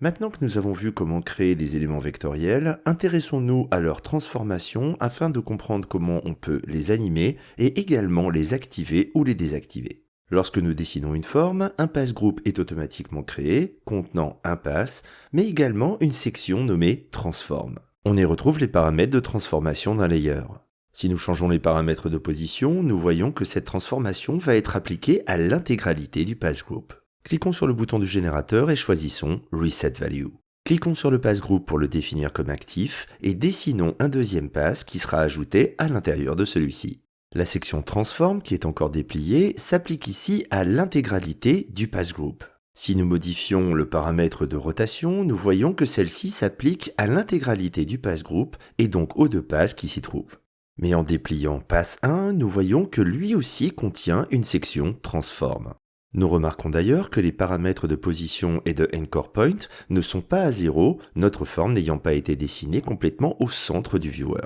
Maintenant que nous avons vu comment créer des éléments vectoriels, intéressons-nous à leur transformation afin de comprendre comment on peut les animer et également les activer ou les désactiver. Lorsque nous dessinons une forme, un passe-groupe est automatiquement créé, contenant un pass, mais également une section nommée Transform. On y retrouve les paramètres de transformation d'un layer. Si nous changeons les paramètres de position, nous voyons que cette transformation va être appliquée à l'intégralité du passe-group. Cliquons sur le bouton du générateur et choisissons Reset Value. Cliquons sur le passe-group pour le définir comme actif et dessinons un deuxième pass qui sera ajouté à l'intérieur de celui-ci. La section Transform, qui est encore dépliée, s'applique ici à l'intégralité du passe-group. Si nous modifions le paramètre de rotation, nous voyons que celle-ci s'applique à l'intégralité du passe-group et donc aux deux passes qui s'y trouvent. Mais en dépliant Pass 1, nous voyons que lui aussi contient une section Transform. Nous remarquons d'ailleurs que les paramètres de position et de Anchor Point ne sont pas à 0, notre forme n'ayant pas été dessinée complètement au centre du viewer.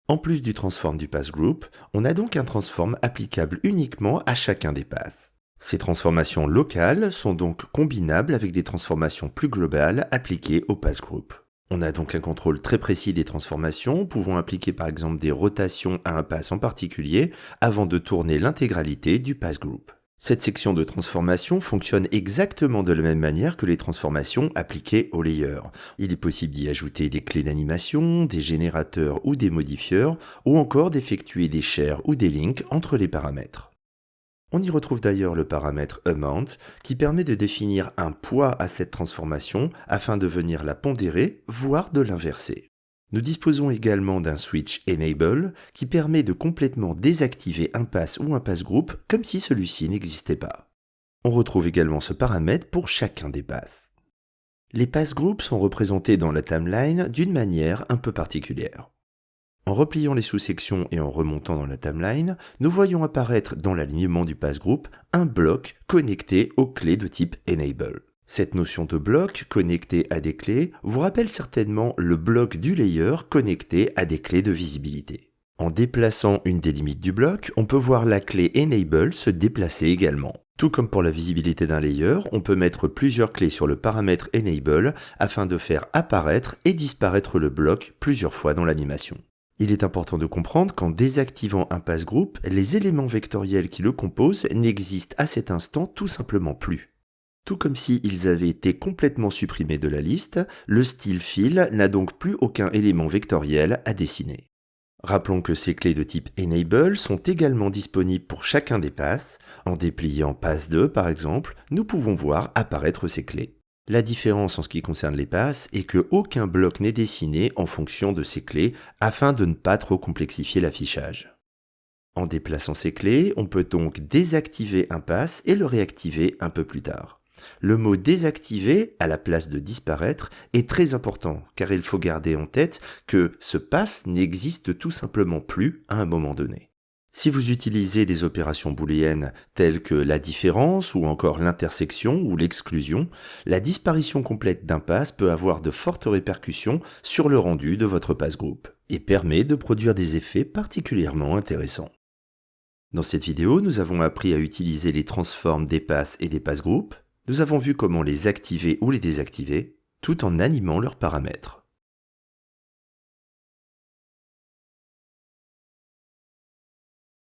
En plus du transform du pass group, on a donc un transform applicable uniquement à chacun des passes. Ces transformations locales sont donc combinables avec des transformations plus globales appliquées au pass group. On a donc un contrôle très précis des transformations, pouvant appliquer par exemple des rotations à un pass en particulier avant de tourner l'intégralité du pass group. Cette section de transformation fonctionne exactement de la même manière que les transformations appliquées au layer. Il est possible d'y ajouter des clés d'animation, des générateurs ou des modifieurs, ou encore d'effectuer des shares ou des links entre les paramètres. On y retrouve d'ailleurs le paramètre Amount qui permet de définir un poids à cette transformation afin de venir la pondérer, voire de l'inverser. Nous disposons également d'un switch Enable qui permet de complètement désactiver un pass ou un pass group comme si celui-ci n'existait pas. On retrouve également ce paramètre pour chacun des passes. Les pass groups sont représentés dans la timeline d'une manière un peu particulière. En repliant les sous-sections et en remontant dans la timeline, nous voyons apparaître dans l'alignement du pass group un bloc connecté aux clés de type Enable. Cette notion de bloc connecté à des clés vous rappelle certainement le bloc du layer connecté à des clés de visibilité. En déplaçant une des limites du bloc, on peut voir la clé Enable se déplacer également. Tout comme pour la visibilité d'un layer, on peut mettre plusieurs clés sur le paramètre Enable afin de faire apparaître et disparaître le bloc plusieurs fois dans l'animation. Il est important de comprendre qu'en désactivant un pass group, les éléments vectoriels qui le composent n'existent à cet instant tout simplement plus. Tout comme s'ils avaient été complètement supprimés de la liste, le style fill n'a donc plus aucun élément vectoriel à dessiner. Rappelons que ces clés de type Enable sont également disponibles pour chacun des passes. En dépliant Pass 2 par exemple, nous pouvons voir apparaître ces clés. La différence en ce qui concerne les passes est que aucun bloc n'est dessiné en fonction de ces clés afin de ne pas trop complexifier l'affichage. En déplaçant ces clés, on peut donc désactiver un pass et le réactiver un peu plus tard. Le mot désactiver à la place de disparaître est très important car il faut garder en tête que ce pass n'existe tout simplement plus à un moment donné. Si vous utilisez des opérations booléennes telles que la différence ou encore l'intersection ou l'exclusion, la disparition complète d'un pass peut avoir de fortes répercussions sur le rendu de votre pass group et permet de produire des effets particulièrement intéressants. Dans cette vidéo, nous avons appris à utiliser les transforms des passes et des pass groups. Nous avons vu comment les activer ou les désactiver, tout en animant leurs paramètres.